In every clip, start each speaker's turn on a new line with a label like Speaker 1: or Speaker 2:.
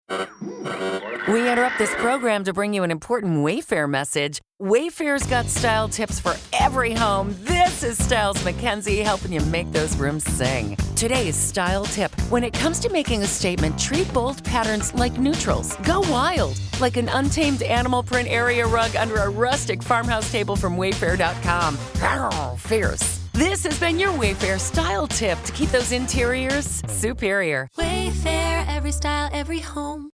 Speaker 1: We interrupt this program to bring you an important Wayfair message. Wayfair's got style tips for every home. This is Styles McKenzie helping you make those rooms sing. Today's style tip. When it comes to making a statement, treat bold patterns like neutrals. Go wild, like an untamed animal print area rug under a rustic farmhouse table from Wayfair.com. Arr, fierce. This has been your Wayfair style tip to keep those interiors superior.
Speaker 2: Wayfair, every style, every home.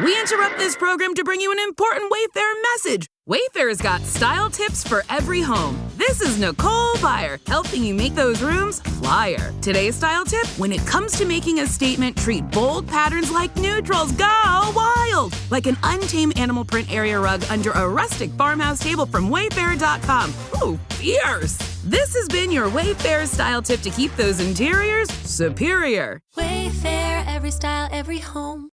Speaker 3: We interrupt this program to bring you an important Wayfair message. Wayfair's got style tips for every home. This is Nicole Byer, helping you make those rooms flyer. Today's style tip, when it comes to making a statement, treat bold patterns like neutrals. Go wild! Like an untamed animal print area rug under a rustic farmhouse table from Wayfair.com. Ooh, fierce! This has been your Wayfair style tip to keep those interiors superior.
Speaker 2: Wayfair, every style, every home.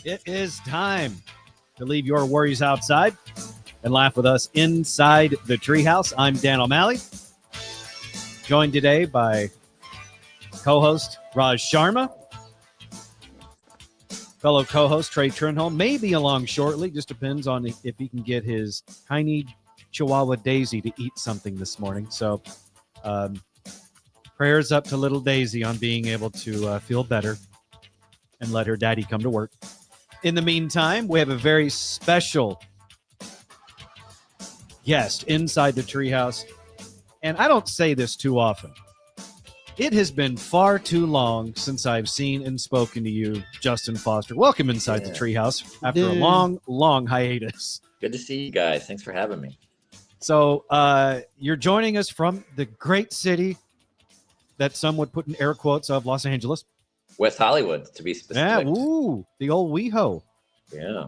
Speaker 4: It is time to leave your worries outside and laugh with us inside the Treehouse. I'm Dan O'Malley, joined today by co-host Raj Sharma, fellow co-host Trey Trenholm, may be along shortly, just depends on if he can get his tiny Chihuahua Daisy to eat something this morning. So prayers up to little Daisy on being able to feel better and let her daddy come to work. In the meantime, we have a very special guest inside the Treehouse. And I don't say this too often. It has been far too long since I've seen and spoken to you, Justin Foster. Welcome inside the Treehouse after a long, long hiatus.
Speaker 5: Good to see you guys. Thanks for having me.
Speaker 4: So you're joining us from the great city that some would put in air quotes of Los Angeles.
Speaker 5: West Hollywood, to be specific.
Speaker 4: Yeah, woo, the old WeHo.
Speaker 5: Yeah.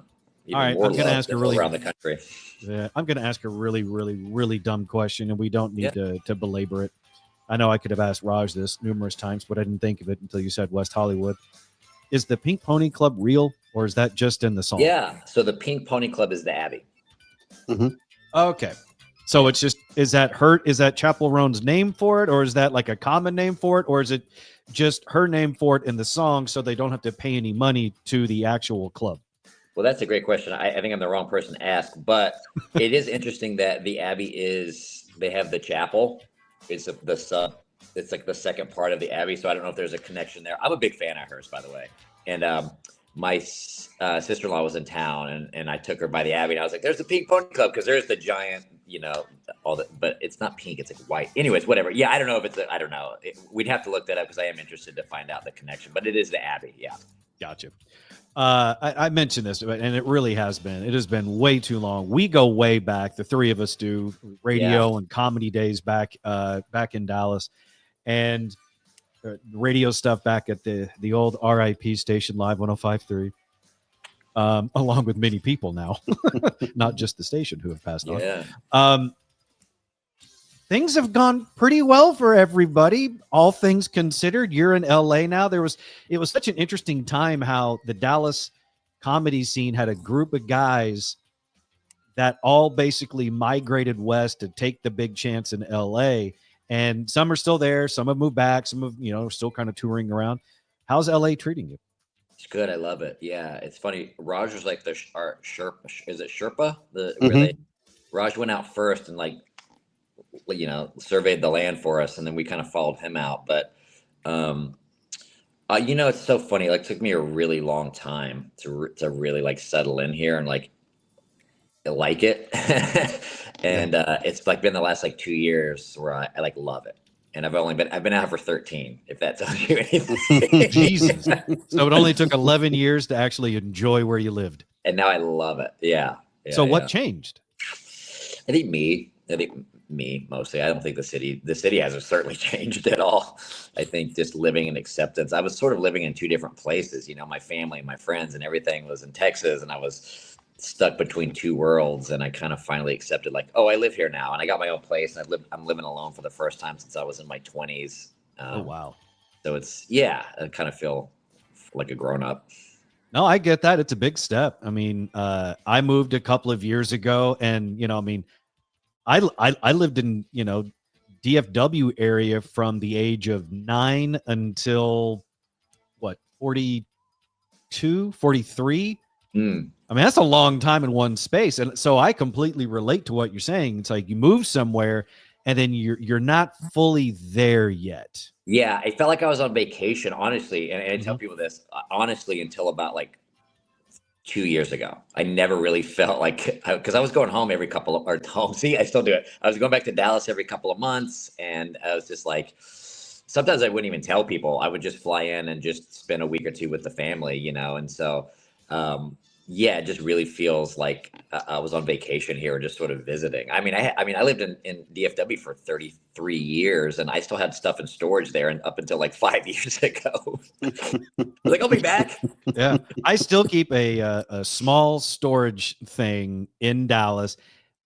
Speaker 5: Even
Speaker 4: all right, I'm going to ask a really
Speaker 5: around the country.
Speaker 4: Yeah, I'm going to ask a really, really, really dumb question, and we don't need to belabor it. I know I could have asked Raj this numerous times, but I didn't think of it until you said West Hollywood. Is the Pink Pony Club real, or is that just in the song?
Speaker 5: Yeah. So the Pink Pony Club is the Abbey.
Speaker 4: Mm-hmm. Okay. So it's just, is that Chapel Roan's name for it, or is that like a common name for it, or is it just her name for it in the song so they don't have to pay any money to the actual club?
Speaker 5: Well, that's a great question. I think I'm the wrong person to ask, but it is interesting that the Abbey they have the chapel. It's it's like the second part of the Abbey. So I don't know if there's a connection there. I'm a big fan of hers, by the way. And my sister-in-law was in town and I took her by the Abbey and I was like, there's the Pink Pony Club. Cause there's the giant, but it's not pink. It's like white. Anyways, whatever. Yeah. I don't know if I don't know. We'd have to look that up because I am interested to find out the connection, but it is the Abbey. Yeah.
Speaker 4: Gotcha. I mentioned this, and it really has been. It has been way too long. We go way back. The three of us do radio and comedy days back in Dallas, and radio stuff back at the old RIP station, Live 105.3, along with many people now, not just the station who have passed on. Things have gone pretty well for everybody, all things considered. You're in LA now. It was such an interesting time how the Dallas comedy scene had a group of guys that all basically migrated west to take the big chance in LA. And some are still there. Some have moved back. Some have, are still kind of touring around. How's LA treating you?
Speaker 5: It's good. I love it. Yeah. It's funny. Raj was like our Sherpa. Is it Sherpa? Raj went out first and surveyed the land for us, and then we kind of followed him out. But it's so funny. It took me a really long time to really settle in here and like it. And it's been the last 2 years where I love it. And I've been out for 13, if that tells you anything.
Speaker 4: Jesus. So it only took 11 years to actually enjoy where you lived.
Speaker 5: And now I love it. Yeah.
Speaker 4: So what changed?
Speaker 5: I think me mostly. I don't think the city hasn't certainly changed at all. I think just living in acceptance. I was sort of living in two different places, my family, my friends, and everything was in Texas, and I was stuck between two worlds. And I kind of finally accepted I live here now, and I got my own place, and I'm living alone for the first time since I was in my 20s.
Speaker 4: Oh, wow.
Speaker 5: So I kind of feel like a grown up.
Speaker 4: No, I get that. It's a big step. I mean, I moved a couple of years ago, and I mean, I lived in DFW area from the age of 9 until what 42, 43. I mean, that's a long time in one space, and so I completely relate to what you're saying. It's like you move somewhere, and then you're not fully there yet.
Speaker 5: Yeah, I felt like I was on vacation, honestly, and I tell people this honestly until about like 2 years ago. I never really felt like, because I was going home every couple of, or home. See, I still do it. I was going back to Dallas every couple of months, and I was just like, sometimes I wouldn't even tell people. I would just fly in and just spend a week or two with the family, and so. Yeah, it just really feels like I was on vacation here, just sort of visiting. I mean, I lived in DFW for 33 years, and I still had stuff in storage there, and up until like 5 years ago, I was like, I'll be back.
Speaker 4: Yeah, I still keep a small storage thing in Dallas.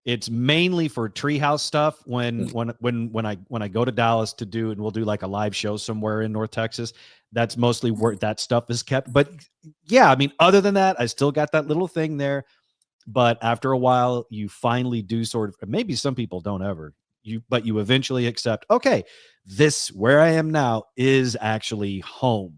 Speaker 4: It's mainly for Treehouse stuff. When I go to Dallas to do, and we'll do like a live show somewhere in North Texas. That's mostly where that stuff is kept. But yeah, I mean, other than that, I still got that little thing there. But after a while, you finally do sort of, maybe some people don't ever, but you eventually accept, okay, this where I am now is actually home.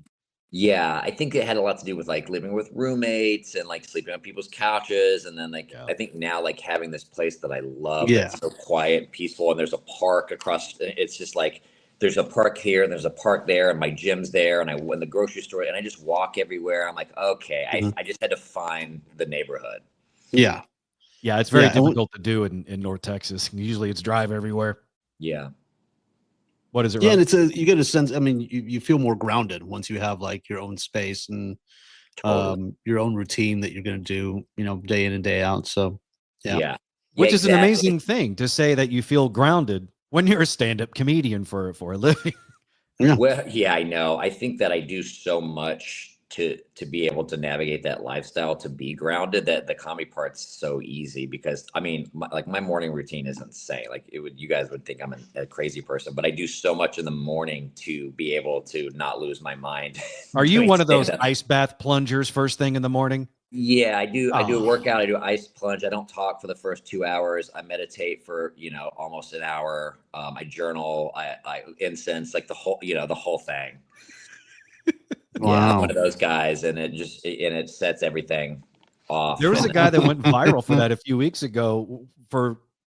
Speaker 5: Yeah, I think it had a lot to do with like living with roommates and like sleeping on people's couches. And then like, I think now like having this place that I love, that's so quiet and peaceful. And there's a park across, it's just like, there's a park here and there's a park there and my gym's there and I went the grocery store and I just walk everywhere. I'm like, okay, I just had to find the neighborhood.
Speaker 4: Yeah. Yeah. It's very difficult to do in North Texas. Usually it's drive everywhere.
Speaker 5: Yeah.
Speaker 4: What is it?
Speaker 6: Yeah. Raj? And you get a sense, I mean, you feel more grounded once you have like your own space and your own routine that you're going to do, day in and day out. So
Speaker 5: yeah.
Speaker 4: Which is an amazing thing to say that you feel grounded when you're a stand-up comedian for a living.
Speaker 5: Yeah. Well, yeah, I know. I think that I do so much to be able to navigate that lifestyle, to be grounded, that the comedy part's so easy because I mean, my morning routine is insane. Like you guys would think I'm a crazy person, but I do so much in the morning to be able to not lose my mind.
Speaker 4: Are you one of those ice bath plungers first thing in the morning?
Speaker 5: Yeah, I do. I do a workout. I do ice plunge. I don't talk for the first 2 hours. I meditate for, almost an hour. I journal, I incense, like the whole thing.
Speaker 6: Wow.
Speaker 5: Yeah, I'm one of those guys, and it sets everything off.
Speaker 4: There was a guy that went viral for that a few weeks ago.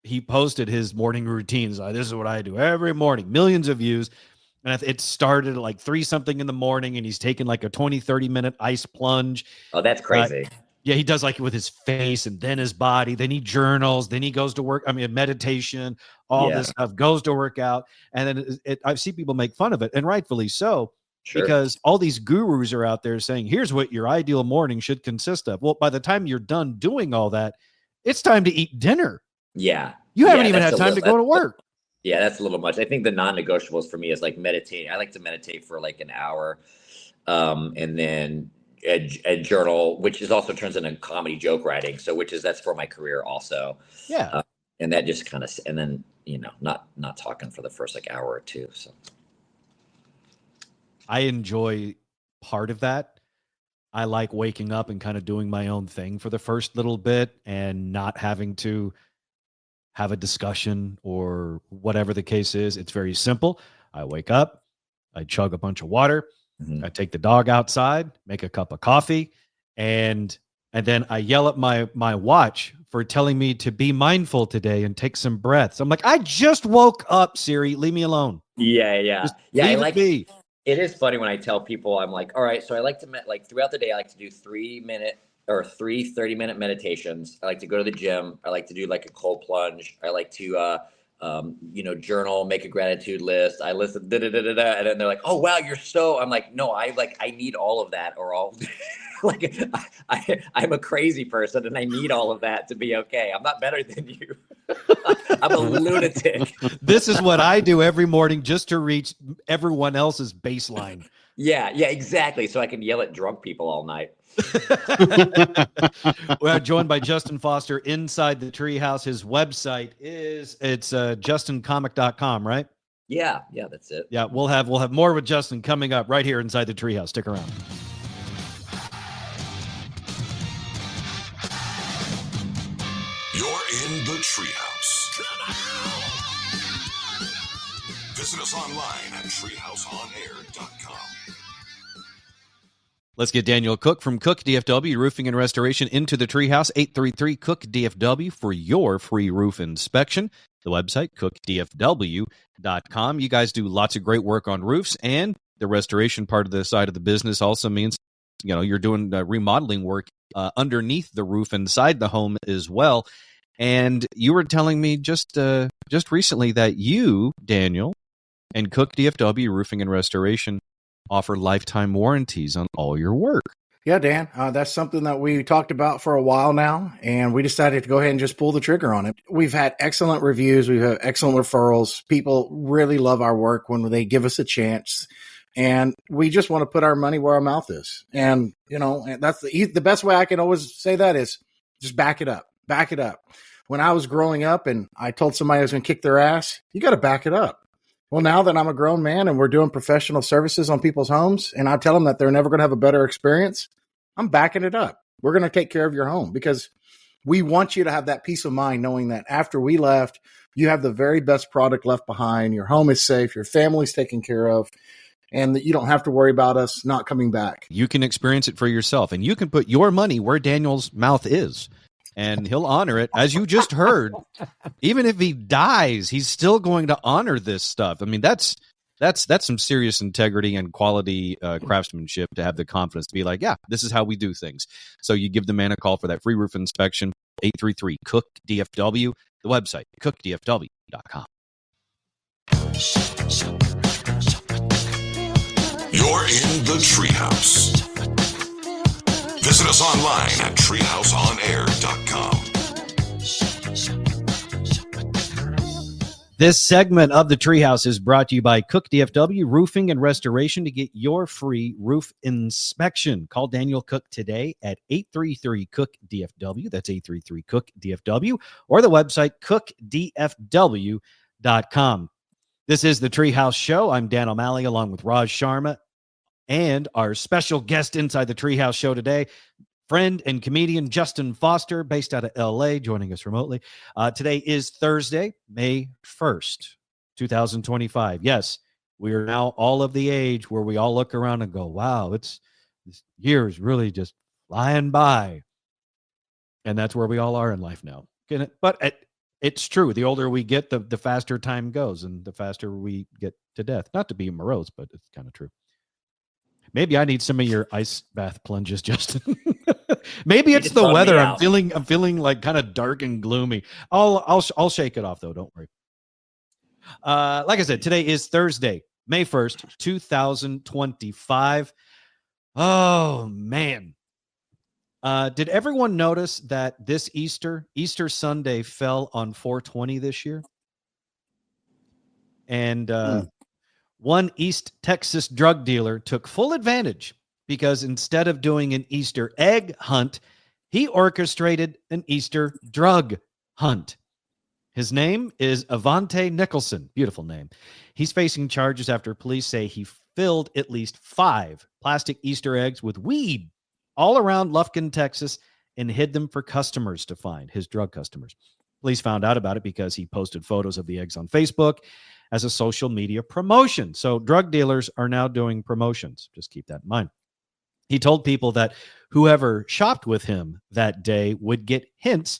Speaker 4: He posted his morning routines. This is what I do every morning, millions of views. And it started at like 3-something in the morning, and he's taking like a 20-30 minute ice plunge.
Speaker 5: Oh, that's crazy.
Speaker 4: Yeah, he does like it with his face and then his body. Then he journals. Then he goes to work. I mean, meditation, all this stuff, goes to work out. And then I've seen people make fun of it, and rightfully so, because all these gurus are out there saying, here's what your ideal morning should consist of. Well, by the time you're done doing all that, it's time to eat dinner.
Speaker 5: Yeah.
Speaker 4: You haven't even had time to go to work.
Speaker 5: Yeah, that's a little much. I think the non-negotiables for me is like meditating. I like to meditate for like an hour, and then a journal, which is also turns into comedy joke writing. So, that's for my career also.
Speaker 4: Yeah,
Speaker 5: and that just kind of, and then not talking for the first like hour or two. So,
Speaker 4: I enjoy part of that. I like waking up and kind of doing my own thing for the first little bit and not having to have a discussion or whatever the case is. It's very simple. I wake up, I chug a bunch of water, I take the dog outside, make a cup of coffee, and then I yell at my watch for telling me to be mindful today and take some breaths. I'm like, I just woke up, Siri, leave me alone.
Speaker 5: Yeah.
Speaker 4: Just
Speaker 5: Yeah.
Speaker 4: leave it be.
Speaker 5: It is funny when I tell people, I'm like, all right, so I like to like throughout the day, I like to do 3-minute or 30-minute meditations. I like to go to the gym. I like to do like a cold plunge. I like to, journal, make a gratitude list. I listen, and then they're like, oh, wow, you're so, I'm like, no, I need all of that or all like I'm a crazy person and I need all of that to be okay. I'm not better than you. I'm a lunatic.
Speaker 4: This is what I do every morning just to reach everyone else's baseline.
Speaker 5: Yeah, exactly. So I can yell at drunk people all night.
Speaker 4: We're joined by Justin Foster inside the Treehouse. His website it's justincomic.com, right?
Speaker 5: Yeah, that's it.
Speaker 4: Yeah, we'll have more with Justin coming up right here inside the Treehouse. Stick around.
Speaker 7: You're in the Treehouse. Visit us online at treehouseonair.com.
Speaker 4: Let's get Daniel Cook from Cook DFW Roofing and Restoration into the Treehouse. 833-COOK-DFW for your free roof inspection. The website, cookdfw.com. You guys do lots of great work on roofs, and the restoration part of the side of the business also means, you're doing remodeling work underneath the roof inside the home as well. And you were telling me just recently that you, Daniel, and Cook DFW Roofing and Restoration offer lifetime warranties on all your work.
Speaker 8: Yeah, Dan, that's something that we talked about for a while now, and we decided to go ahead and just pull the trigger on it. We've had excellent reviews. We've had excellent referrals. People really love our work when they give us a chance, and we just want to put our money where our mouth is. And, that's the best way I can always say that is just back it up. Back it up. When I was growing up and I told somebody I was going to kick their ass, you got to back it up. Well, now that I'm a grown man and we're doing professional services on people's homes, and I tell them that they're never going to have a better experience, I'm backing it up. We're going to take care of your home because we want you to have that peace of mind knowing that after we left, you have the very best product left behind. Your home is safe. Your family's taken care of, and that you don't have to worry about us not coming back.
Speaker 4: You can experience it for yourself, and you can put your money where Daniel's mouth is, and he'll honor it. As you just heard, even if he dies, he's still going to honor this stuff. I mean, that's some serious integrity and quality craftsmanship to have the confidence to be like, yeah, this is how we do things. So you give the man a call for that free roof inspection, 833-COOK-DFW, the website, cookdfw.com.
Speaker 7: You're in the Treehouse. Visit us online at treehouseonair.com.
Speaker 4: This segment of the Treehouse is brought to you by Cook DFW Roofing and Restoration to get your free roof inspection. Call Daniel Cook today at 833-COOK-DFW. That's 833-COOK-DFW, or the website cookdfw.com. This is the Treehouse Show. I'm Dan O'Malley along with Raj Sharma and our special guest inside the Treehouse Show today, friend and comedian Justin Foster, based out of LA, joining us remotely. Today is Thursday, May 1st, 2025. Yes, we are now all of the age where we all look around and go, wow, this year is really just flying by. And that's where we all are in life now. But it's true. The older we get, the faster time goes and the faster we get to death. Not to be morose, but it's kind of true. Maybe I need some of your ice bath plunges, Justin. Maybe it's the weather. I'm feeling like kind of dark and gloomy. I'll shake it off though. Don't worry. Like I said, today is Thursday, May 1st, 2025. Oh man. Did everyone notice that this Easter Sunday fell on 4/20 this year? And one East Texas drug dealer took full advantage because instead of doing an Easter egg hunt, he orchestrated an Easter drug hunt. His name is Avante Nicholson. Beautiful name. He's facing charges after police say he filled at least 5 plastic Easter eggs with weed all around Lufkin, Texas, and hid them for customers to find, his drug customers. Police found out about it because he posted photos of the eggs on Facebook as a social media promotion. So drug dealers are now doing promotions. Just keep that in mind. He told people that whoever shopped with him that day would get hints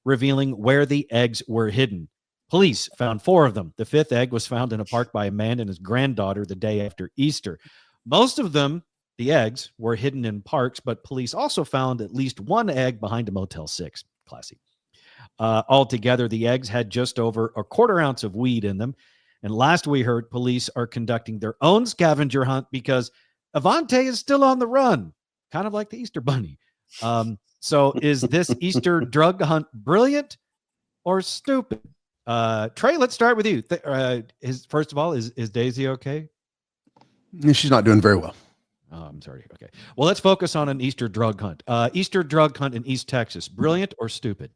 Speaker 4: revealing where the eggs were hidden. Police found 4 of them. The 5th egg was found in a park by a man and his granddaughter the day after Easter. Most of them, the eggs, were hidden in parks, but police also found at least 1 egg behind a Motel 6. Classy. Altogether, the eggs had just over a 1/4 ounce of weed in them. And last we heard, police are conducting their own scavenger hunt because Avante is still on the run, kind of like the Easter Bunny. So is this Easter drug hunt brilliant or stupid? Trey, let's start with you. First of all, is Daisy okay?
Speaker 9: She's not doing very well.
Speaker 4: Oh, I'm sorry. Okay. Well, let's focus on an Easter drug hunt. Easter drug hunt in East Texas. Brilliant or stupid?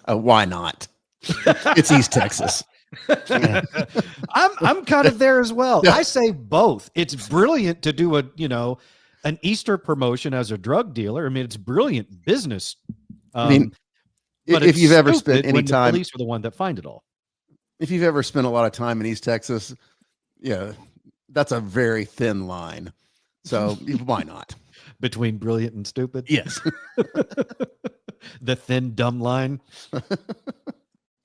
Speaker 9: Why not? It's East Texas.
Speaker 4: I'm kind of there as well. I say both. It's brilliant to do an Easter promotion as a drug dealer. I mean, it's brilliant business.
Speaker 9: I mean,
Speaker 4: but
Speaker 9: if you've ever spent any
Speaker 4: when
Speaker 9: time,
Speaker 4: the police are the one that find it all.
Speaker 9: If you've ever spent a lot of time in East Texas, yeah, that's a very thin line. So why not?
Speaker 4: Between brilliant and stupid?
Speaker 6: Yes.
Speaker 4: The thin, dumb line.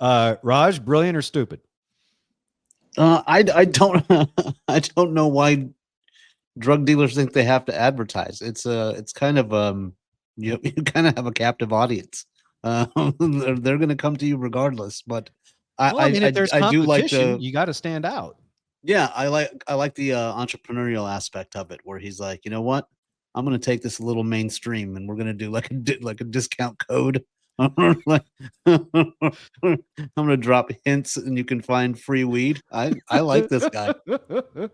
Speaker 4: Raj, brilliant or stupid?
Speaker 6: I don't I don't know why drug dealers think they have to advertise. It's kind of you kind of have a captive audience. They're going to come to you regardless. But
Speaker 4: I mean, if there's
Speaker 6: I do like
Speaker 4: competition, you got to stand out.
Speaker 6: Yeah, I like the entrepreneurial aspect of it, where he's like, you know what, I'm going to take this a little mainstream, and we're going to do like a discount code. I'm going to drop hints, and you can find free weed. I like this guy. I'm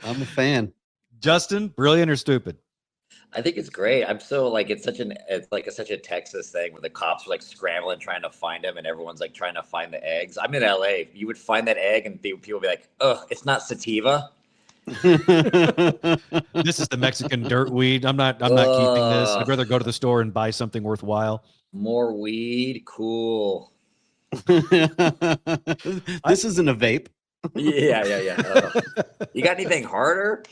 Speaker 6: a fan.
Speaker 4: Justin, brilliant or stupid?
Speaker 5: I think it's great. I'm so like it's such a Texas thing where the cops are like scrambling trying to find him, and everyone's like trying to find the eggs. I'm in LA. You would find that egg, and people would be like, "Ugh, it's not sativa."
Speaker 4: This is the Mexican dirt weed. I'm not keeping this. I'd rather go to the store and buy something worthwhile.
Speaker 5: More weed, cool.
Speaker 6: This isn't a vape.
Speaker 5: Yeah. You got anything harder?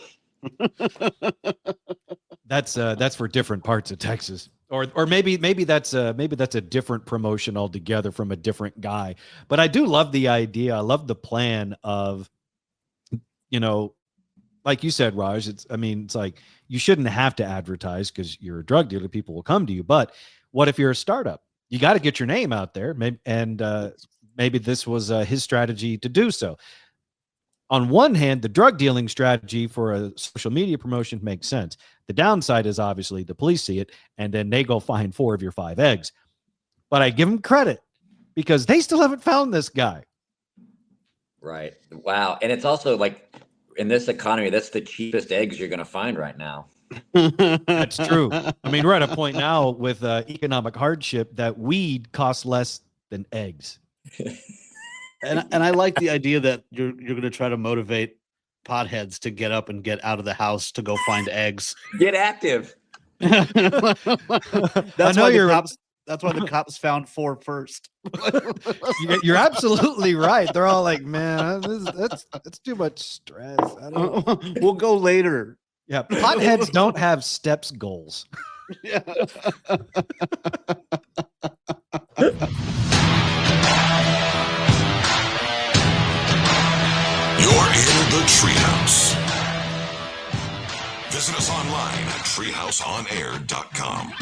Speaker 4: That's for different parts of Texas, or maybe that's a different promotion altogether from a different guy. But I do love the idea. I love the plan of, like you said, Raj. It's like you shouldn't have to advertise because you're a drug dealer. People will come to you. But what if you're a startup? You got to get your name out there. Maybe this was his strategy to do so. On one hand, the drug dealing strategy for a social media promotion makes sense. The downside is obviously the police see it, and then they go find 4 of your 5 eggs. But I give them credit because they still haven't found this guy.
Speaker 5: Right. Wow. And it's also like in this economy, that's the cheapest eggs you're going to find right now.
Speaker 4: That's true. I mean, we're at a point now with economic hardship that weed costs less than eggs.
Speaker 6: And I like the idea that you're going to try to motivate potheads to get up and get out of the house to go find eggs.
Speaker 5: Get active.
Speaker 6: That's why the cops found 4 first.
Speaker 4: You're absolutely right. They're all like, man, that's too much stress. I don't
Speaker 6: We'll go later.
Speaker 4: Yeah, potheads don't have steps goals.
Speaker 6: Yeah.
Speaker 7: You're in the Treehouse. Visit us online at treehouseonair.com.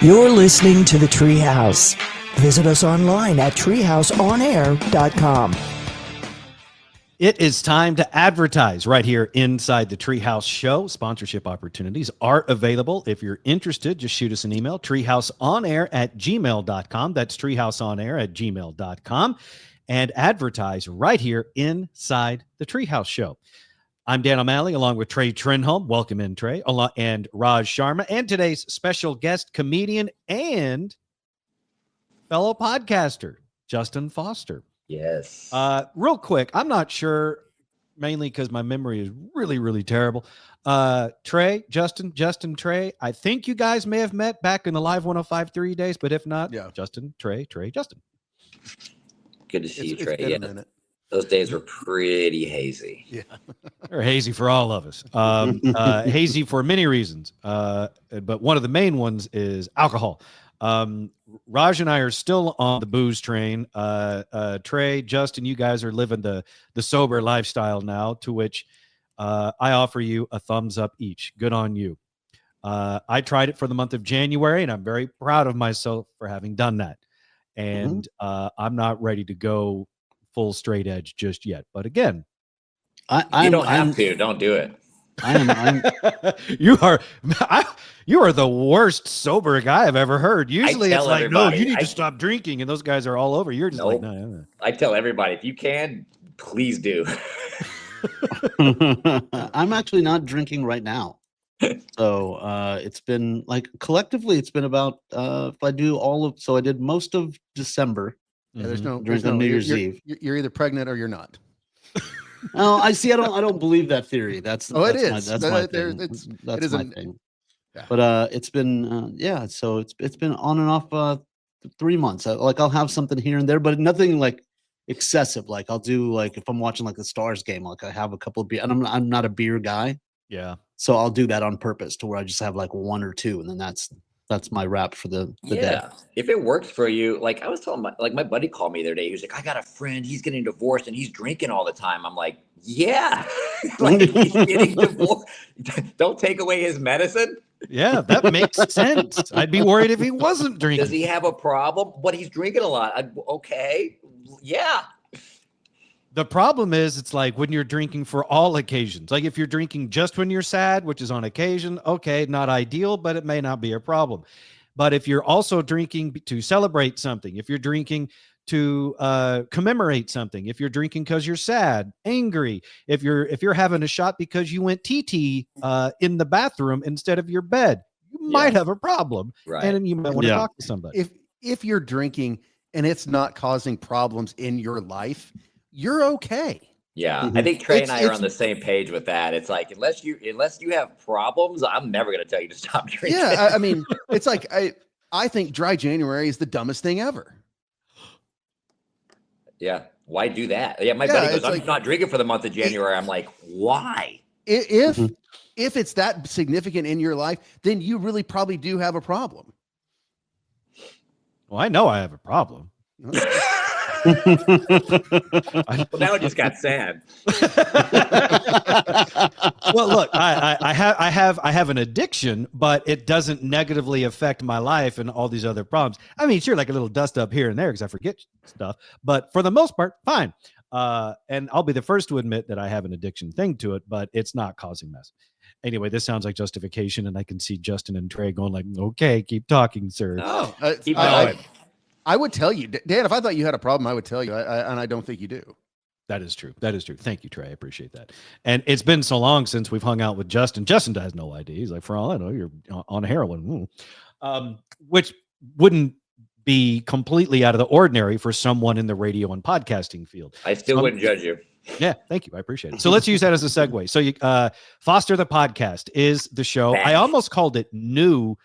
Speaker 10: You're listening to the Treehouse. Visit us online at treehouseonair.com.
Speaker 4: It is time to advertise right here inside the Treehouse Show. Sponsorship opportunities are available. If you're interested, just shoot us an email, treehouseonair@gmail.com. That's treehouseonair@gmail.com. And advertise right here inside the Treehouse Show. I'm Dan O'Malley along with Trey Trenholm. Welcome in, Trey. And Raj Sharma. And today's special guest, comedian and fellow podcaster, Justin Foster.
Speaker 5: Yes.
Speaker 4: Real quick, I'm not sure, mainly because my memory is really, really terrible. Trey, Justin, Trey, I think you guys may have met back in the Live 105.3 days, but if not, yeah. Justin, Trey, Justin.
Speaker 5: Good to see you, Trey. Yeah. Those days were pretty hazy.
Speaker 4: Yeah. They're hazy for all of us. Hazy for many reasons. But one of the main ones is alcohol. Raj and I are still on the booze train. Trey, Justin, you guys are living the sober lifestyle now, to which I offer you a thumbs up each. Good on you. I tried it for the month of January, and I'm very proud of myself for having done that. And I'm not ready to go full straight edge just yet. But again,
Speaker 5: you don't have to. Don't do it.
Speaker 4: You are the worst sober guy I've ever heard. Usually it's like, no, you need to stop drinking, and those guys are all over. You're just like, no.
Speaker 5: I tell everybody, if you can, please do.
Speaker 6: I'm actually not drinking right now. So it's been like collectively, it's been about if I do so I did most of December.
Speaker 9: Yeah, there's
Speaker 6: Drink on New Year's Eve.
Speaker 9: You're either pregnant or you're not.
Speaker 6: Oh, I see. I don't believe that theory. That's
Speaker 9: it
Speaker 6: that's
Speaker 9: is.
Speaker 6: my that's my thing. That's my thing.
Speaker 9: Yeah.
Speaker 6: But it's been yeah. So it's been on and off 3 months. Like I'll have something here and there, but nothing like excessive. Like I'll do like if I'm watching like the Stars game, like I have a couple of beer, and I'm not a beer guy.
Speaker 4: Yeah.
Speaker 6: So I'll do that on purpose to where I just have like one or two, and then that's my wrap for the day.
Speaker 5: If it works for you, like I was telling my buddy called me the other day. He was like, I got a friend, he's getting divorced and he's drinking all the time. I'm like, yeah, like he's getting divorced. Don't take away his medicine.
Speaker 4: Yeah, that makes sense. I'd be worried if he wasn't drinking.
Speaker 5: Does he have a problem? But he's drinking a lot. Okay. Yeah.
Speaker 4: The problem is, it's like when you're drinking for all occasions. Like if you're drinking just when you're sad, which is on occasion, okay, not ideal, but it may not be a problem. But if you're also drinking to celebrate something, if you're drinking to commemorate something, if you're drinking because you're sad, angry, if you're having a shot because you went TT in the bathroom instead of your bed, you might have a problem,
Speaker 5: right?
Speaker 4: And you might want to talk to somebody.
Speaker 9: If you're drinking and it's not causing problems in your life, you're okay.
Speaker 5: Yeah, I think Trey and I are on the same page with that. It's like unless you have problems, I'm never going to tell you to stop drinking.
Speaker 9: Yeah, I mean, it's like I think dry January is the dumbest thing ever.
Speaker 5: Yeah, why do that? Yeah, my buddy goes, I'm not drinking for the month of January. I'm like, why?
Speaker 9: If it's that significant in your life, then you really probably do have a problem.
Speaker 4: Well, I know I have a problem.
Speaker 5: Well, now it just got sad.
Speaker 4: Well, look, I have an addiction, but it doesn't negatively affect my life and all these other problems. I mean, sure, like a little dust up here and there because I forget stuff, but for the most part, fine. And I'll be the first to admit that I have an addiction thing to it, but it's not causing mess. Anyway, this sounds like justification, and I can see Justin and Trey going like, "Okay, keep talking, sir."
Speaker 5: No, keep going.
Speaker 9: I would tell you, Dan, if I thought you had a problem, I would tell you, and I don't think you do.
Speaker 4: That is true. That is true. Thank you, Trey. I appreciate that. And it's been so long since we've hung out with Justin. Justin has no idea. He's like, for all I know, you're on heroin, which wouldn't be completely out of the ordinary for someone in the radio and podcasting field.
Speaker 5: I still wouldn't judge you.
Speaker 4: Yeah, thank you. I appreciate it. So let's use that as a segue. So you, Foster the Podcast is the show. I almost called it new,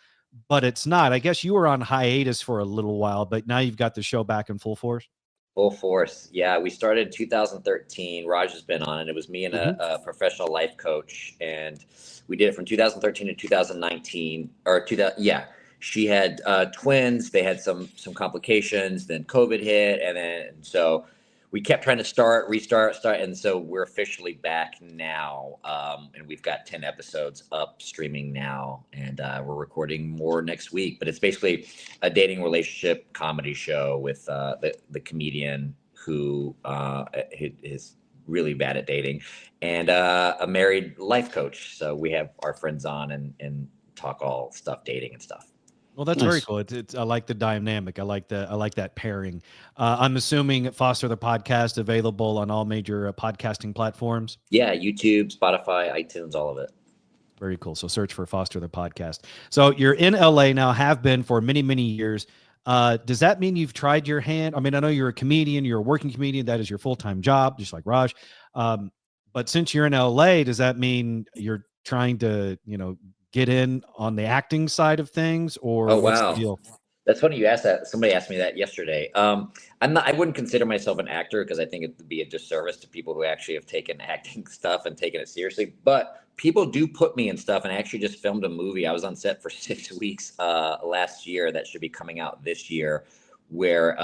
Speaker 4: but it's not. I guess you were on hiatus for a little while, but now you've got the show back in full force.
Speaker 5: Full force. Yeah, we started in 2013. Raj has been on it. It was me and a professional life coach, and we did it from 2013 to 2019. She had twins. They had some complications. Then COVID hit, and so we kept trying to restart, and so we're officially back now. And we've got 10 episodes up streaming now, and we're recording more next week. But it's basically a dating relationship comedy show with the comedian who is really bad at dating, and a married life coach. So we have our friends on and talk all stuff dating and stuff.
Speaker 4: Well, that's very cool. It's I like the dynamic. I like that pairing. I'm assuming Foster the Podcast available on all major podcasting platforms.
Speaker 5: Yeah, YouTube, Spotify, iTunes, all of it.
Speaker 4: Very cool. So search for Foster the Podcast. So you're in LA now, have been for many, many years. Does that mean you've tried your hand? I mean, I know you're a comedian, you're a working comedian. That is your full-time job, just like Raj. But since you're in LA, does that mean you're trying to, get in on the acting side of things, or what's the deal?
Speaker 5: That's funny you asked that. Somebody asked me that yesterday. I wouldn't consider myself an actor because I think it would be a disservice to people who actually have taken acting stuff and taken it seriously. But people do put me in stuff, and I actually just filmed a movie. I was on set for 6 weeks last year that should be coming out this year, where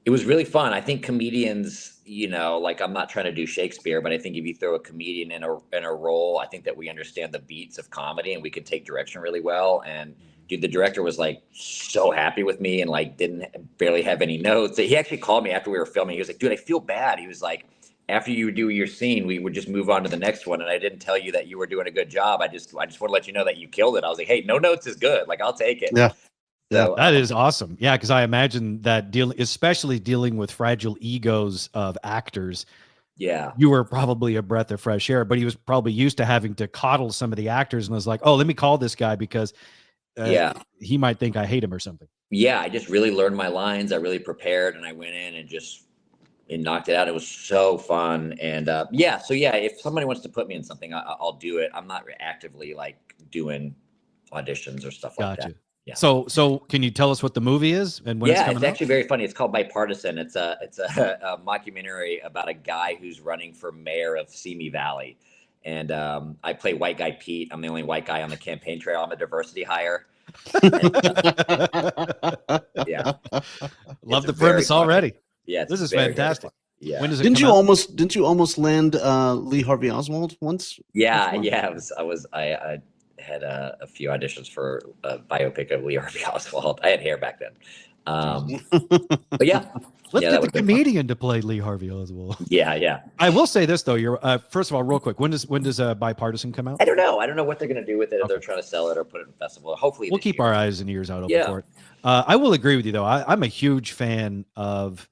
Speaker 5: it was really fun. I think comedians, I'm not trying to do Shakespeare, but I think if you throw a comedian in a role, I think that we understand the beats of comedy and we could take direction really well. And dude, the director was like so happy with me and like barely have any notes. He actually called me after we were filming. He was like, dude, I feel bad. He was like, after you do your scene, we would just move on to the next one. And I didn't tell you that you were doing a good job. I just want to let you know that you killed it. I was like, hey, no notes is good. Like, I'll take it.
Speaker 6: Yeah.
Speaker 5: So,
Speaker 4: that is awesome. Yeah, because I imagine that especially dealing with fragile egos of actors,
Speaker 5: Yeah.
Speaker 4: you were probably a breath of fresh air, but he was probably used to having to coddle some of the actors and was like, oh, let me call this guy because
Speaker 5: Yeah.
Speaker 4: he might think I hate him or something.
Speaker 5: Yeah. I just really learned my lines. I really prepared, and I went in and knocked it out. It was so fun. And yeah, so yeah, if somebody wants to put me in something, I'll do it. I'm not actively like doing auditions or stuff like
Speaker 4: Gotcha.
Speaker 5: that. Yeah.
Speaker 4: So can you tell us what the movie is and when it's
Speaker 5: Yeah,
Speaker 4: coming
Speaker 5: it's
Speaker 4: out?
Speaker 5: actually very funny. It's called Bipartisan. It's a a mockumentary about a guy who's running for mayor of Simi Valley, and I play white guy Pete. I'm the only white guy on the campaign trail. I'm a diversity hire. Yeah,
Speaker 4: Love
Speaker 5: It's
Speaker 4: the
Speaker 5: very
Speaker 4: premise
Speaker 5: funny.
Speaker 4: already.
Speaker 5: Yeah, it's
Speaker 4: This is
Speaker 5: very, very
Speaker 4: fantastic.
Speaker 5: funny. Yeah.
Speaker 4: When does it
Speaker 6: Didn't
Speaker 4: come
Speaker 6: you
Speaker 4: out?
Speaker 6: almost land Lee Harvey Oswald once?
Speaker 5: Yeah,
Speaker 6: before?
Speaker 5: yeah. I had a few auditions for a biopic of Lee Harvey Oswald. I had hair back then. But yeah.
Speaker 4: Let's
Speaker 5: Yeah, that
Speaker 4: get the
Speaker 5: would've been fun.
Speaker 4: comedian to play Lee Harvey Oswald.
Speaker 5: Yeah, yeah.
Speaker 4: I will say this though, you're first of all, real quick, when does Bipartisan come out?
Speaker 5: I don't know. I don't know what they're going to do with it. If they're trying to sell it or put it in a festival. Hopefully,
Speaker 4: We'll
Speaker 5: this
Speaker 4: keep
Speaker 5: year.
Speaker 4: our eyes and ears out open
Speaker 5: Yeah.
Speaker 4: for it. I will agree with you though. I'm a huge fan of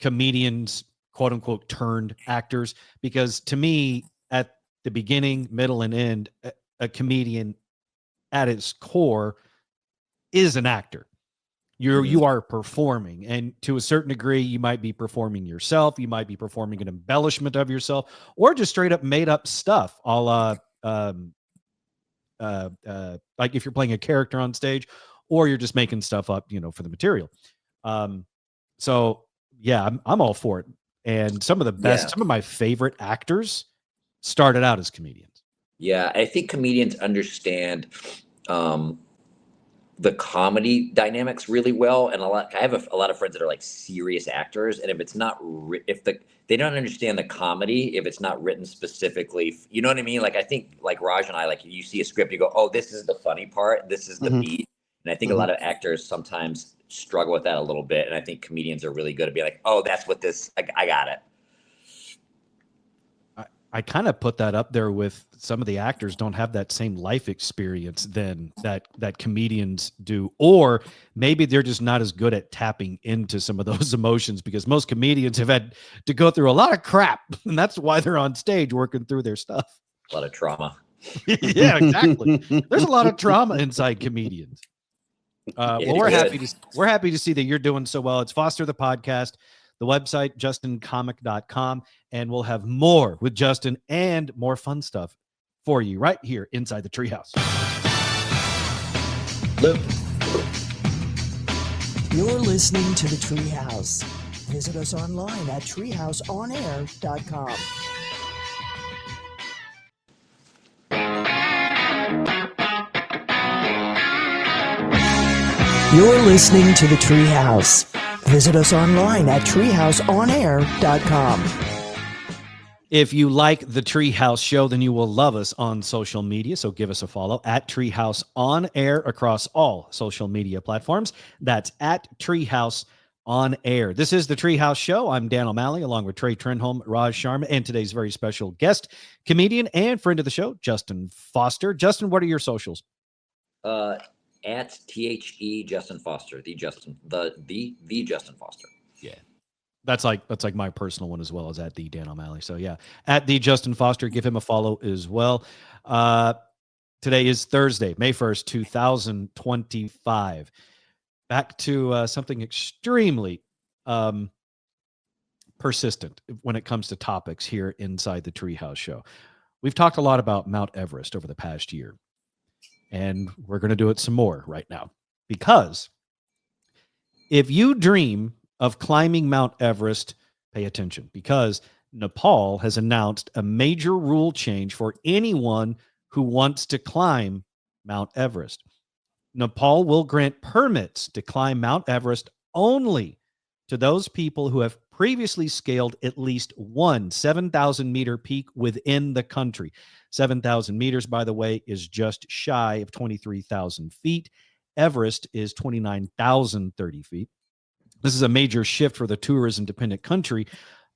Speaker 4: comedians, quote unquote, turned actors, because to me, at the beginning, middle, and end, a comedian at its core is an actor. You are performing, and to a certain degree, you might be performing yourself. You might be performing an embellishment of yourself, or just straight up made up stuff, a la like if you're playing a character on stage, or you're just making stuff up, for the material. So yeah, I'm all for it. And some of the best, some of my favorite actors started out as comedians.
Speaker 5: Yeah, I think comedians understand the comedy dynamics really well, and I have a lot of friends that are like serious actors, and if it's not they don't understand the comedy if it's not written specifically, you know what I mean? Like I think like Raj and I, like you see a script, you go, oh, this is the funny part, this is the beat, and I think a lot of actors sometimes struggle with that a little bit, and I think comedians are really good at being like, oh, that's what this, I got it.
Speaker 4: I kind of put that up there with some of the actors don't have that same life experience than that comedians do, or maybe they're just not as good at tapping into some of those emotions, because most comedians have had to go through a lot of crap, and that's why they're on stage working through their stuff.
Speaker 5: A lot of trauma.
Speaker 4: Yeah, exactly. There's a lot of trauma inside comedians. Well, we're happy to see that you're doing so well. It's Foster the Podcast, the website, justincomic.com, and we'll have more with Justin and more fun stuff for you right here inside the Treehouse.
Speaker 10: You're listening to the Treehouse. Visit us online at treehouseonair.com. You're listening to the Treehouse. Visit us online at treehouseonair.com.
Speaker 4: If you like the Treehouse show, then you will love us on social media. So give us a follow at Treehouse On Air across all social media platforms. That's at Treehouse On Air. This is the Treehouse Show. I'm Dan O'Malley, along with Trey Trenholm, Raj Sharma, and today's very special guest, comedian and friend of the show, Justin Foster. Justin, what are your socials?
Speaker 5: At THE Justin Foster, the Justin Foster.
Speaker 4: Yeah. That's like my personal one as well, as at the Dan O'Malley. So yeah, at the Justin Foster, give him a follow as well. Today is Thursday, May 1st, 2025. Back to something extremely persistent when it comes to topics here inside the Treehouse Show. We've talked a lot about Mount Everest over the past year, and we're going to do it some more right now, because if you dream of climbing Mount Everest, pay attention, because Nepal has announced a major rule change for anyone who wants to climb Mount Everest. Nepal will grant permits to climb Mount Everest only to those people who have previously scaled at least one 7,000-meter peak within the country. 7,000 meters, by the way, is just shy of 23,000 feet. Everest is 29,030 feet. This is a major shift for the tourism-dependent country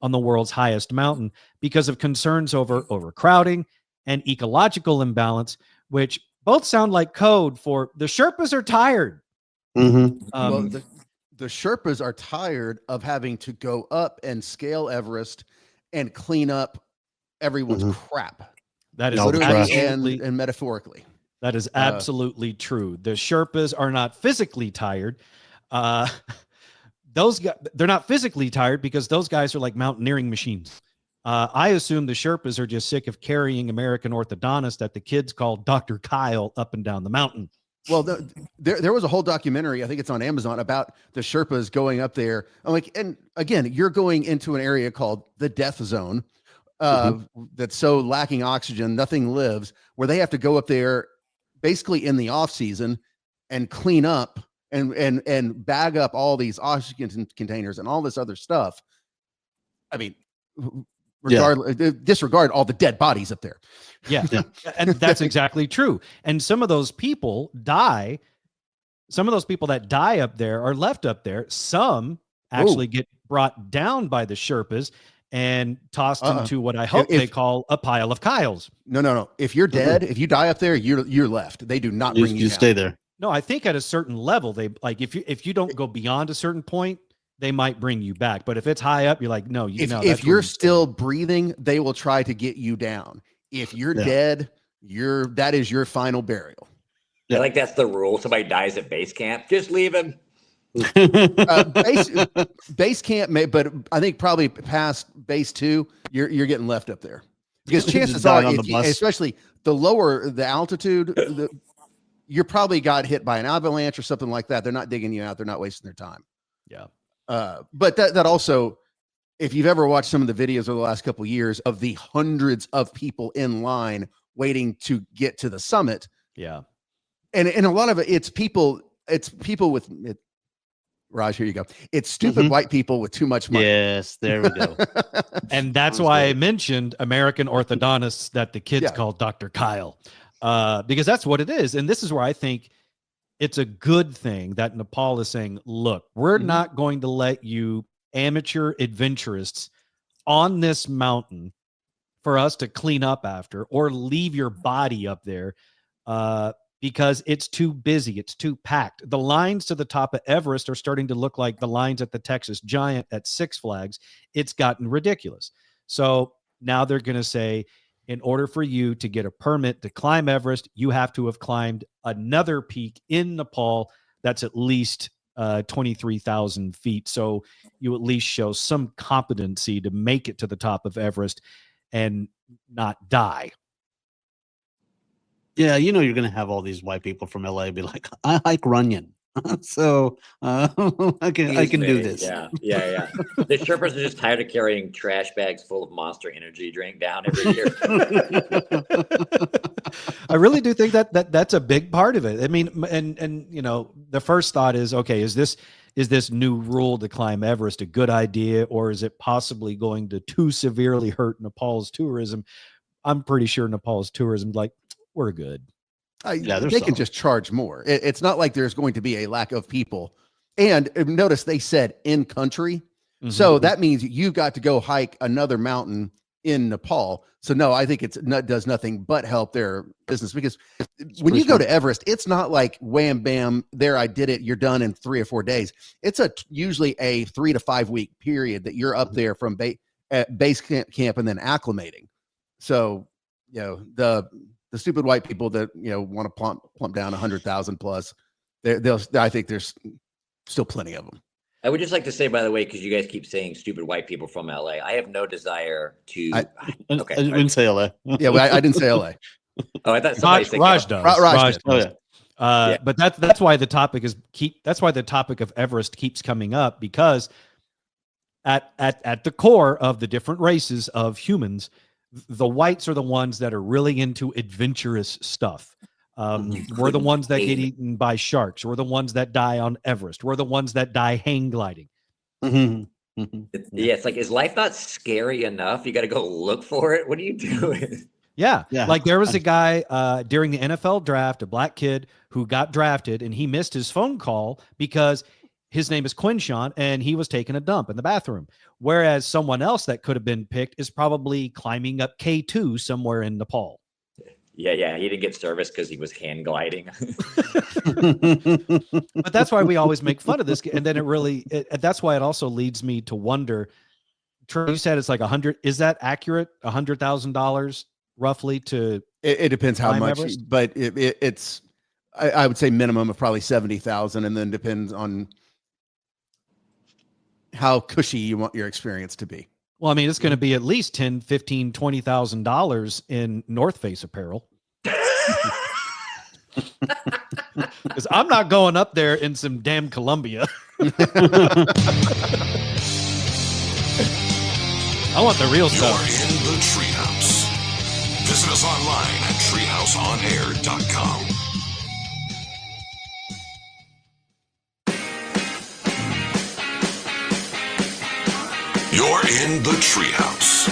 Speaker 4: on the world's highest mountain because of concerns over overcrowding and ecological imbalance, which both sound like code for the Sherpas are tired.
Speaker 9: Well, the Sherpas are tired of having to go up and scale Everest and clean up everyone's crap.
Speaker 4: That is
Speaker 9: Literally
Speaker 4: absolutely
Speaker 9: and metaphorically.
Speaker 4: That is absolutely true. The Sherpas are not physically tired. Those guys, they're not physically tired because those guys are like mountaineering machines. I assume the Sherpas are just sick of carrying American orthodontists that the kids call Dr. Kyle up and down the mountain.
Speaker 9: Well, there was a whole documentary, I think it's on Amazon, about the Sherpas going up there. I'm like, and again, you're going into an area called the death zone that's so lacking oxygen, nothing lives, where they have to go up there basically in the off season and clean up and bag up all these oxygen containers and all this other stuff. I mean, disregard all the dead bodies up there.
Speaker 4: Yeah. And that's exactly true. And some of those people die. Some of those people that die up there are left up there. Some actually get brought down by the Sherpas and tossed into what I hope they call a pile of Kyles.
Speaker 9: No. If you're dead, if you die up there, you're left. They do not bring you down.
Speaker 6: Stay there.
Speaker 4: No, I think at a certain level, they like if you don't go beyond a certain point, they might bring you back. But if it's high up, you're like, no,
Speaker 9: if you're still breathing, they will try to get you down. If you're dead, that is your final burial.
Speaker 5: Yeah. Like that's the rule. Somebody dies at base camp, just leave him.
Speaker 9: Base camp may, but I think probably past base 2, you're getting left up there because chances are, especially the lower the altitude, you're probably got hit by an avalanche or something like that. They're not digging you out. They're not wasting their time.
Speaker 4: Yeah.
Speaker 9: But that also, if you've ever watched some of the videos over the last couple of years of the hundreds of people in line waiting to get to the summit.
Speaker 4: Yeah.
Speaker 9: And a lot of it's people with it. Raj, here you go. It's stupid white people with too much money.
Speaker 6: Yes, there we go.
Speaker 4: And that's why I mentioned American orthodontists that the kids call Dr. Kyle, because that's what it is. And this is where I think it's a good thing that Nepal is saying, look, we're not going to let you amateur adventurists on this mountain for us to clean up after or leave your body up there because it's too busy. It's too packed. The lines to the top of Everest are starting to look like the lines at the Texas Giant at Six Flags. It's gotten ridiculous. So now they're going to say, in order for you to get a permit to climb Everest, you have to have climbed another peak in Nepal that's at least 23,000 feet. So you at least show some competency to make it to the top of Everest and not die.
Speaker 6: Yeah, you're going to have all these white people from LA be like, I hike Runyon. So I can do this.
Speaker 5: Yeah. The Sherpas are just tired of carrying trash bags full of Monster Energy drink down every year.
Speaker 4: I really do think that's a big part of it. I mean, and the first thought is, okay, is this new rule to climb Everest a good idea, or is it possibly going to too severely hurt Nepal's tourism? I'm pretty sure Nepal's tourism, like, we're good.
Speaker 9: They can just charge more. It's not like there's going to be a lack of people. And notice they said in country. So that means you got to go hike another mountain in Nepal. So no, I think it does nothing but help their business, because when you go to Everest, it's not like wham, bam, there, I did it. You're done in 3 or 4 days. It's usually a 3 to 5 week period that you're up there from base camp and then acclimating. So, the stupid white people that want to plump down 100,000 plus, I think there's still plenty of them.
Speaker 5: I would just like to say, by the way, because you guys keep saying stupid white people from LA, I have no desire to.
Speaker 6: I didn't say LA.
Speaker 9: Yeah, well, I didn't say LA.
Speaker 5: Oh, I thought
Speaker 4: Raj does.
Speaker 9: Raj
Speaker 4: does. Oh, yeah. But that's why the topic of Everest keeps coming up, because at the core of the different races of humans, the whites are the ones that are really into adventurous stuff. We're the ones that get eaten by sharks. We're the ones that die on Everest. We're the ones that die hang gliding.
Speaker 5: Yeah, it's like, is life not scary enough? You got to go look for it. What are you doing?
Speaker 4: Yeah. Like there was a guy during the NFL draft, a black kid who got drafted, and he missed his phone call because his name is Quinshawn, and he was taking a dump in the bathroom. Whereas someone else that could have been picked is probably climbing up K2 somewhere in Nepal.
Speaker 5: Yeah. He didn't get service because he was hand gliding.
Speaker 4: But that's why we always make fun of this. And then that's why it also leads me to wonder, Trey, you said it's like 100. Is that accurate? $100,000 roughly to.
Speaker 9: It depends how
Speaker 4: climb
Speaker 9: much,
Speaker 4: Everest?
Speaker 9: but it's I would say minimum of probably 70,000, and then depends on how cushy you want your experience to be.
Speaker 4: Well, I mean, it's going to be at least $10, $15, $20,000 in North Face apparel. Because I'm not going up there in some damn Columbia. I want the real stuff.
Speaker 7: You're in the Treehouse. Visit us online at treehouseonair.com. You're in the Treehouse.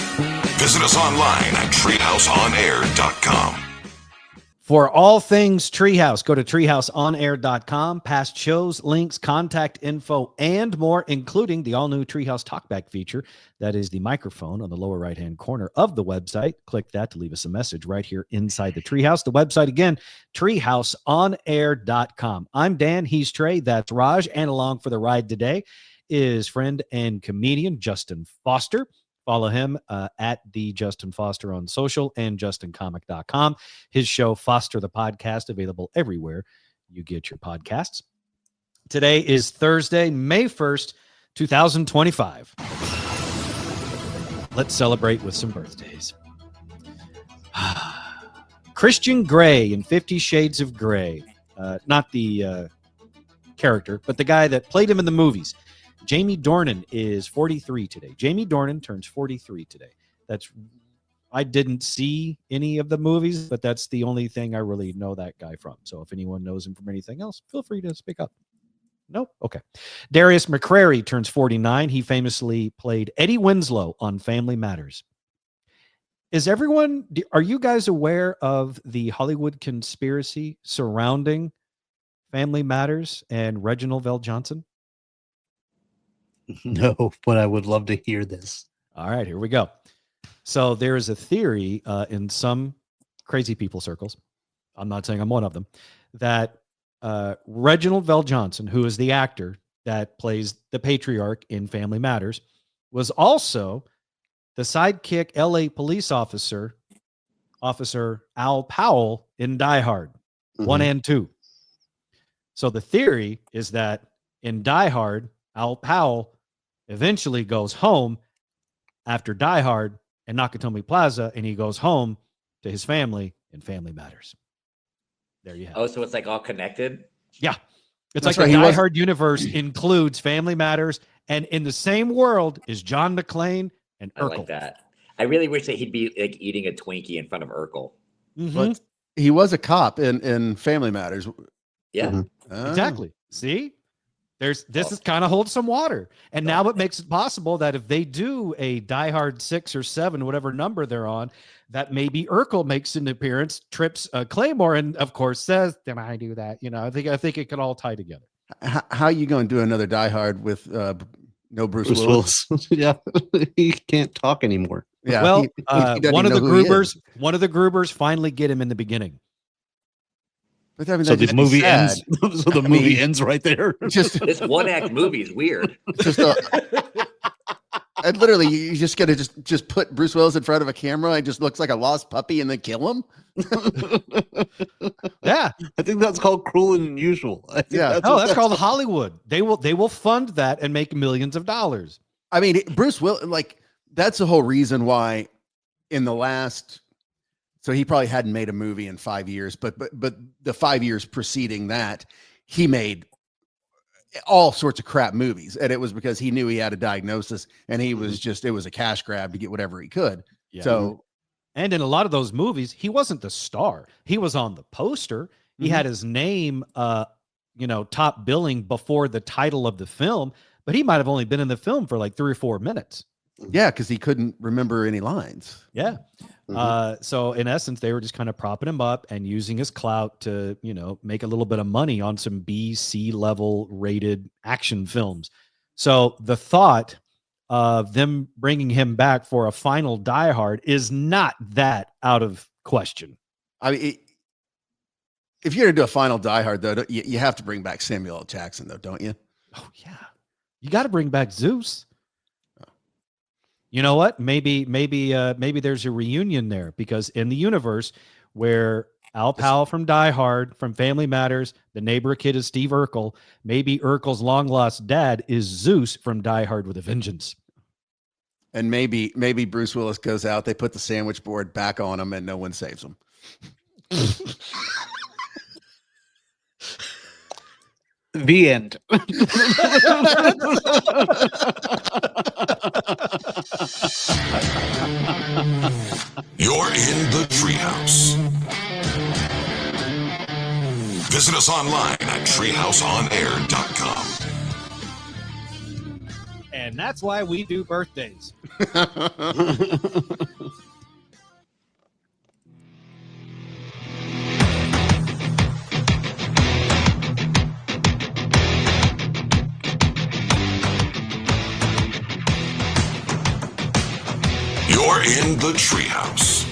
Speaker 7: Visit us online at treehouseonair.com.
Speaker 4: For all things Treehouse, go to treehouseonair.com. Past shows, links, contact info, and more, including the all-new Treehouse Talkback feature. That is the microphone on the lower right-hand corner of the website. Click that to leave us a message right here inside the Treehouse. The website, again, treehouseonair.com. I'm Dan. He's Trey. That's Raj. And along for the ride today is friend and comedian Justin Foster. Follow him at the Justin Foster on social and justincomic.com. His show, Foster the Podcast, available everywhere you get your podcasts. Today is Thursday, May 1st, 2025. Let's celebrate with some birthdays. Christian Grey in 50 Shades of Grey. Not the character, but the guy that played him in the movies. Jamie Dornan is 43 today. Jamie Dornan turns 43 today. I didn't see any of the movies, but that's the only thing I really know that guy from. So if anyone knows him from anything else, feel free to speak up. Nope. Okay. Darius McCrary turns 49. He famously played Eddie Winslow on Family Matters. Are you guys aware of the Hollywood conspiracy surrounding Family Matters and Reginald Veljohnson?
Speaker 6: No, but I would love to hear this.
Speaker 4: All right, here we go. So there is a theory in some crazy people circles, I'm not saying I'm one of them, that Reginald Veljohnson, who is the actor that plays the patriarch in Family Matters, was also the sidekick LA police officer Al Powell in Die Hard 1 and 2. So the theory is that in Die Hard, Al Powell eventually goes home after Die Hard and Nakatomi Plaza, and he goes home to his family in Family Matters. There you have it.
Speaker 5: Oh, so it's like all connected?
Speaker 4: Yeah. It's
Speaker 9: That's
Speaker 4: like
Speaker 9: right.
Speaker 4: the Die Hard universe includes Family Matters, and in the same world is John McClane and
Speaker 5: I
Speaker 4: Urkel.
Speaker 5: like that. I really wish that he'd be like eating a Twinkie in front of Urkel.
Speaker 9: But he was a cop in Family Matters.
Speaker 5: Yeah.
Speaker 4: Exactly. See? This is kind of holds some water. And now it makes it possible that if they do a Die Hard 6 or 7, whatever number they're on, that maybe Urkel makes an appearance, trips Claymore, and of course says, "Did I do that?" I think it could all tie together.
Speaker 9: How are you going to do another Die Hard with no Bruce Willis?
Speaker 6: Yeah, he can't talk anymore.
Speaker 9: Yeah.
Speaker 4: Well,
Speaker 9: he doesn't
Speaker 4: one of
Speaker 9: even
Speaker 4: the
Speaker 9: know who he is.
Speaker 4: Grubers finally get him in the beginning.
Speaker 9: But I mean,
Speaker 6: So
Speaker 9: that'd
Speaker 6: the
Speaker 9: just be
Speaker 6: movie
Speaker 9: sad.
Speaker 6: ends. So the movie ends right there.
Speaker 9: Just
Speaker 5: This one act movie is weird.
Speaker 9: and literally, you just got to just put Bruce Willis in front of a camera and just looks like a lost puppy and then kill him.
Speaker 4: Yeah.
Speaker 6: I think that's called Cruel and Unusual.
Speaker 9: Yeah.
Speaker 4: That's called Hollywood. They will fund that and make millions of dollars.
Speaker 9: I mean, Bruce Willis, like, that's the whole reason why in the last, so he probably hadn't made a movie in 5 years, but the 5 years preceding that, he made all sorts of crap movies. And it was because he knew he had a diagnosis and he was it was a cash grab to get whatever he could.
Speaker 4: Yeah.
Speaker 9: So,
Speaker 4: and in a lot of those movies, he wasn't the star. He was on the poster. He had his name, top billing before the title of the film, but he might have only been in the film for like 3 or 4 minutes.
Speaker 9: yeah, because he couldn't remember any lines.
Speaker 4: Yeah. So in essence, they were just kind of propping him up and using his clout to, make a little bit of money on some B, C level rated action films. So the thought of them bringing him back for a final Die Hard is not that out of question.
Speaker 9: I mean, if you're going to do a final Die Hard, though, you have to bring back Samuel L. Jackson, though, don't you?
Speaker 4: Oh, yeah. You got to bring back Zeus. You know what? Maybe there's a reunion there, because in the universe where Al Powell from Die Hard, from Family Matters, the neighbor kid is Steve Urkel, maybe Urkel's long lost dad is Zeus from Die Hard with a Vengeance.
Speaker 9: And maybe Bruce Willis goes out, they put the sandwich board back on him, and no one saves him.
Speaker 6: The end.
Speaker 7: You're in the Treehouse. Visit us online at treehouseonair.com.
Speaker 4: And that's why we do birthdays.
Speaker 7: You're in the Treehouse.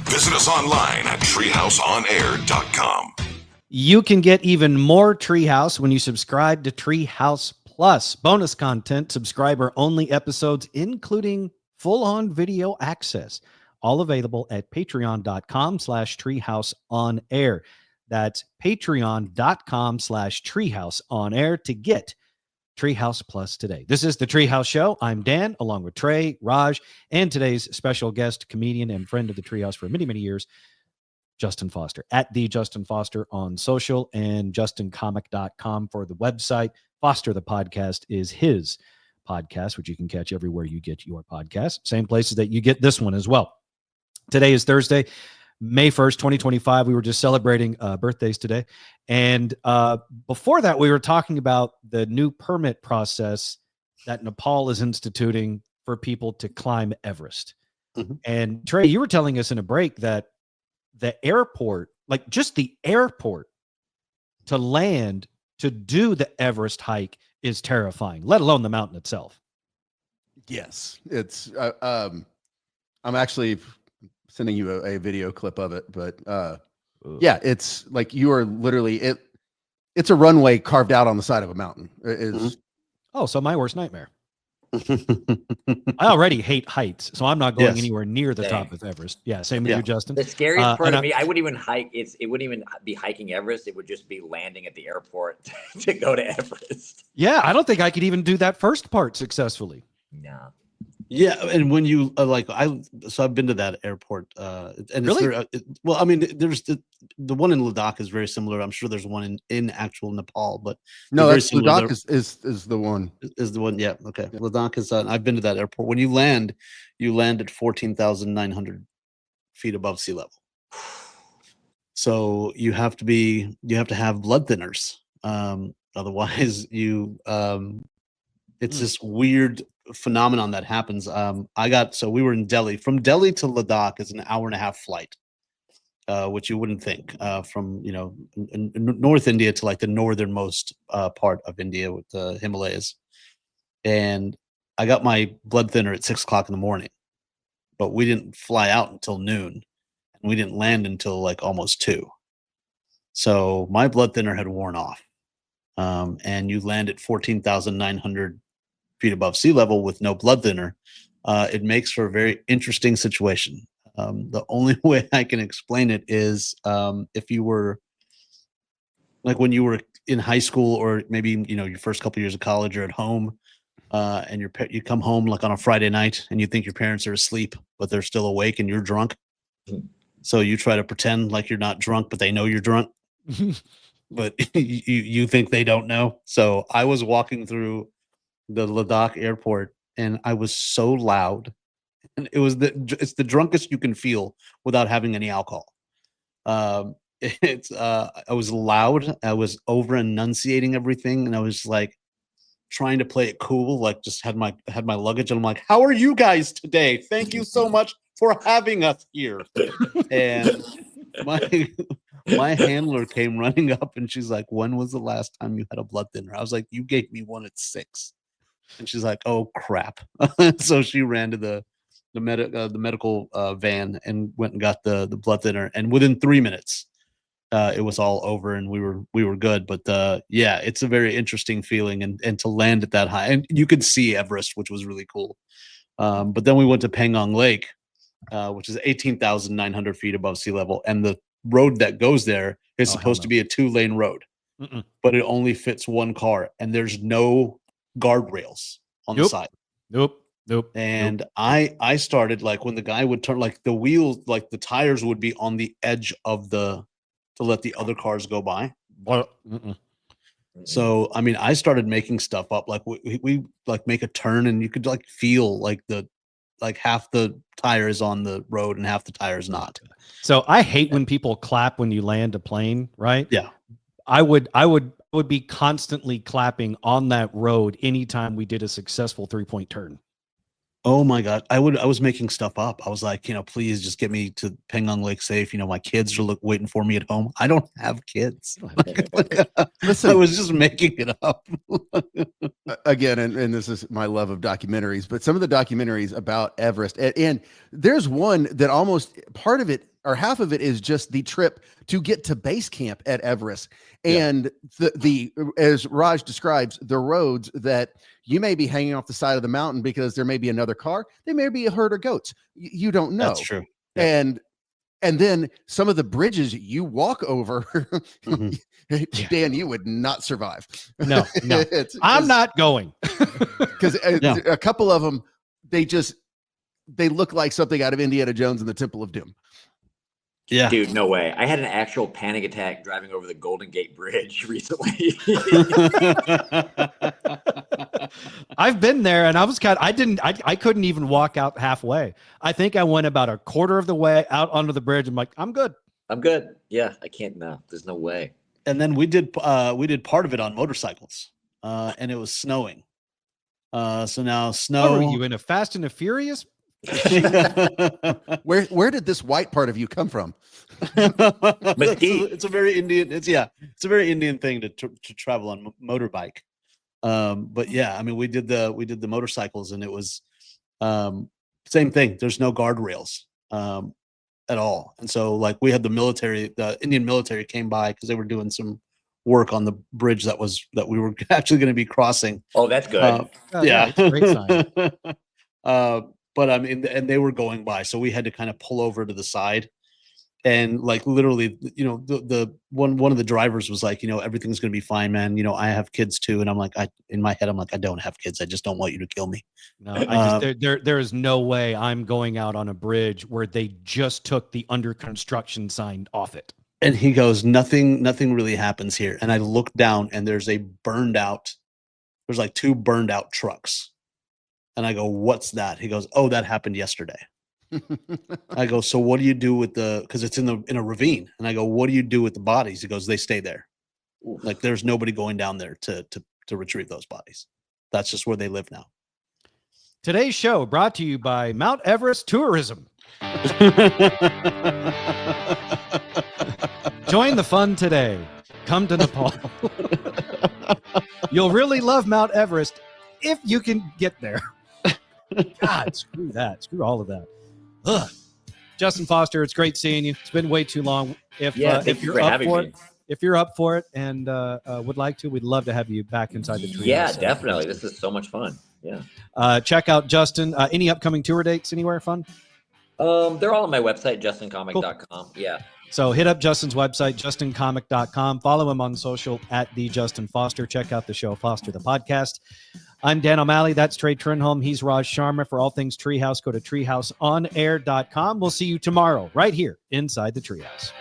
Speaker 7: Visit us online at treehouseonair.com.
Speaker 4: You can get even more Treehouse when you subscribe to Treehouse Plus. Bonus content, subscriber-only episodes, including full-on video access. All available at patreon.com/treehouseonair. That's patreon.com/treehouseonair to get Treehouse Plus today. This is the Treehouse Show. I'm Dan, along with Trey, Raj, and today's special guest, comedian and friend of the Treehouse for many, many years, Justin Foster, at the Justin Foster on social, and justincomic.com for the website. Foster the Podcast is his podcast, which you can catch everywhere you get your podcast. Same places that you get this one as well. Today is Thursday, May 1st, 2025. We were just celebrating birthdays today. And before that, we were talking about the new permit process that Nepal is instituting for people to climb Everest. Mm-hmm. And Trey, you were telling us in a break that the airport, like just the airport to land to do the Everest hike, is terrifying, let alone the mountain itself.
Speaker 9: Yes, it's I'm actually sending you a video clip of it, but yeah, it's like you are literally it's a runway carved out on the side of a mountain. It is.
Speaker 4: Mm-hmm. Oh, so my worst nightmare. I already hate heights, so I'm not going anywhere near the top of Everest. Yeah, same with you, Justin.
Speaker 5: The scariest part of me, I wouldn't even hike. It wouldn't even be hiking Everest. It would just be landing at the airport to go to Everest.
Speaker 4: Yeah, I don't think I could even do that first part successfully.
Speaker 5: No.
Speaker 6: Yeah, and when you I've been to that airport, and
Speaker 4: really,
Speaker 6: well, I mean, there's the one in Ladakh is very similar. I'm sure there's one in actual Nepal, but
Speaker 9: no, that's Ladakh is the one.
Speaker 6: Is the one? Yeah, okay. Yeah. Ladakh is. I've been to that airport. When you land at 14,900 feet above sea level. So you have to have blood thinners. Otherwise, it's this weird phenomenon that happens. We were in Delhi. From Delhi to Ladakh is an hour and a half flight, which you wouldn't think, from in North India to like the northernmost part of India with the Himalayas. And I got my blood thinner at 6 o'clock in the morning, but we didn't fly out until noon, and we didn't land until like almost 2. So my blood thinner had worn off. And you land at 14,900 feet above sea level with no blood thinner, it makes for a very interesting situation. The only way I can explain it is if you were like when you were in high school, or maybe your first couple years of college, or at home, and you come home like on a Friday night and you think your parents are asleep but they're still awake and you're drunk, so you try to pretend like you're not drunk but they know you're drunk. But you think they don't know. So I was walking through the Ladakh airport and I was so loud, and it's the drunkest you can feel without having any alcohol. I was loud. I was over enunciating everything, and I was like trying to play it cool, like just had my luggage, and I'm like, "How are you guys today? Thank you so much for having us here." And my handler came running up and she's like, "When was the last time you had a blood thinner?" I was like, "You gave me one at 6. And she's like, "Oh crap." So she ran to the medical van and went and got the blood thinner, and within 3 minutes it was all over and we were good. But yeah, it's a very interesting feeling, and to land at that high, and you could see Everest, which was really cool. But then we went to Pangong Lake, which is 18,900 feet above sea level. And the road that goes there is supposed to be a 2-lane road, but it only fits one car. And there's no guardrails on the side.
Speaker 4: Nope.
Speaker 6: And I started, like, when the guy would turn, like the wheels, like the tires would be on the edge of to let the other cars go by. So, I mean, I started making stuff up. Like we like make a turn and you could like feel like half the tire is on the road and half the tire is not.
Speaker 4: So I hate when people clap when you land a plane, right?
Speaker 6: Yeah.
Speaker 4: I would be constantly clapping on that road anytime we did a successful 3-point turn.
Speaker 6: Oh my God. I was making stuff up. I was like, please just get me to Pangong Lake safe. My kids are waiting for me at home. I don't have kids. Listen, I was just making it up.
Speaker 9: Again, and this is my love of documentaries, but some of the documentaries about Everest, and there's one that almost part of it or half of it is just the trip to get to base camp at Everest. And the as Raj describes, the roads that you may be hanging off the side of the mountain because there may be another car, there may be a herd of goats. You don't know.
Speaker 6: That's true.
Speaker 9: Yeah. And then some of the bridges you walk over, Dan, you would not survive.
Speaker 4: No, I'm not going.
Speaker 9: Because a couple of them, they look like something out of Indiana Jones and the Temple of Doom.
Speaker 6: Yeah,
Speaker 5: dude, no way. I had an actual panic attack driving over the Golden Gate Bridge recently.
Speaker 4: I've been there, and I couldn't even walk out halfway. I think I went about a quarter of the way out onto the bridge. I'm like, I'm good.
Speaker 5: Yeah, I can't now. There's no way.
Speaker 6: And then we did part of it on motorcycles, and it was snowing. So now snow.
Speaker 4: Were you in a Fast and the Furious?
Speaker 9: Where did this white part of you come from?
Speaker 6: It's a very Indian. It's a very Indian thing to travel on motorbike. But yeah, I mean, we did the motorcycles, and it was same thing. There's no guardrails at all, and so like we had the Indian military came by because they were doing some work on the bridge that we were actually going to be crossing.
Speaker 5: Oh, that's good.
Speaker 6: Yeah,
Speaker 4: it's a great sign.
Speaker 6: But I mean, and they were going by, so we had to kind of pull over to the side, and like literally, the one of the drivers was like, everything's gonna be fine, man. I have kids too, and I'm like, in my head, I'm like, I don't have kids. I just don't want you to kill me.
Speaker 4: No, there is no way I'm going out on a bridge where they just took the under construction sign off it.
Speaker 6: And he goes, nothing really happens here. And I look down, and there's like 2 burned out trucks. And I go, what's that? He goes, oh, that happened yesterday. I go, so what do you do with because it's in a ravine. And I go, what do you do with the bodies? He goes, they stay there. Oof. Like there's nobody going down there to retrieve those bodies. That's just where they live now.
Speaker 4: Today's show brought to you by Mount Everest Tourism. Join the fun today. Come to Nepal. You'll really love Mount Everest if you can get there. God, screw that. Screw all of that. Ugh. Justin Foster, it's great seeing you. It's been way too long. If you're up for it and would like to, we'd love to have you back inside the Treehouse.
Speaker 5: Yeah, definitely. This is so much fun. Yeah.
Speaker 4: Check out Justin. Any upcoming tour dates anywhere fun?
Speaker 5: They're all on my website, justincomic.com. Cool. Yeah.
Speaker 4: So hit up Justin's website, justincomic.com. Follow him on social at @TheJustinFoster. Check out the show, Foster the Podcast. I'm Dan O'Malley. That's Trey Trenholm. He's Raj Sharma. For all things Treehouse, go to treehouseonair.com. We'll see you tomorrow right here inside the Treehouse.